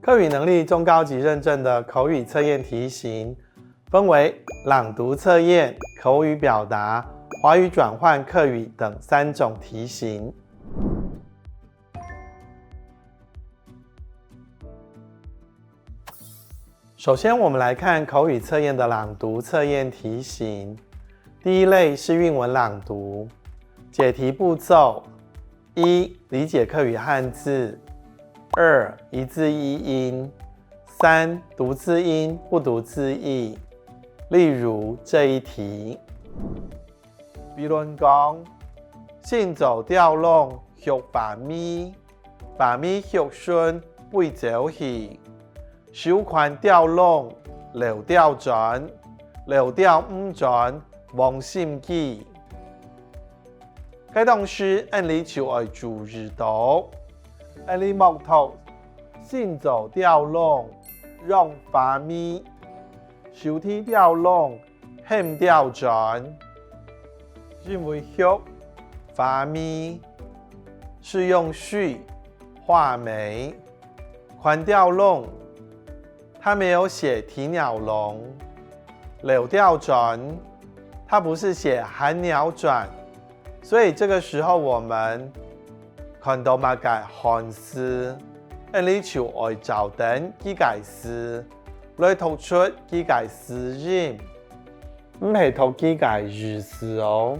课语能力中高级认证的口语测验题型，分为朗读测验、口语表达、华语转换课语等3种题型。首先，我们来看口语测验的朗读测验题型。第一类是韵文朗读，解题步骤：1. 理解课语汉字；2. 一字一音；3. 读字音，不读字义。例如这一题，比如講，行走吊弄學把咪學順背走去。手環吊弄，流吊轉，流吊唔轉，忘心機。該動詞按理就愛逐日讀，按理木頭，行走吊弄，用把咪，手提吊弄，欠吊轉。認為學把咪是用序畫眉，環吊弄。它没有写啼鸟笼，柳吊轉，它不是写寒鸟轉，所以这个时候我們看到乜嘅漢字，按理就愛找等幾個字來讀出幾個字音，唔係讀幾個日字哦。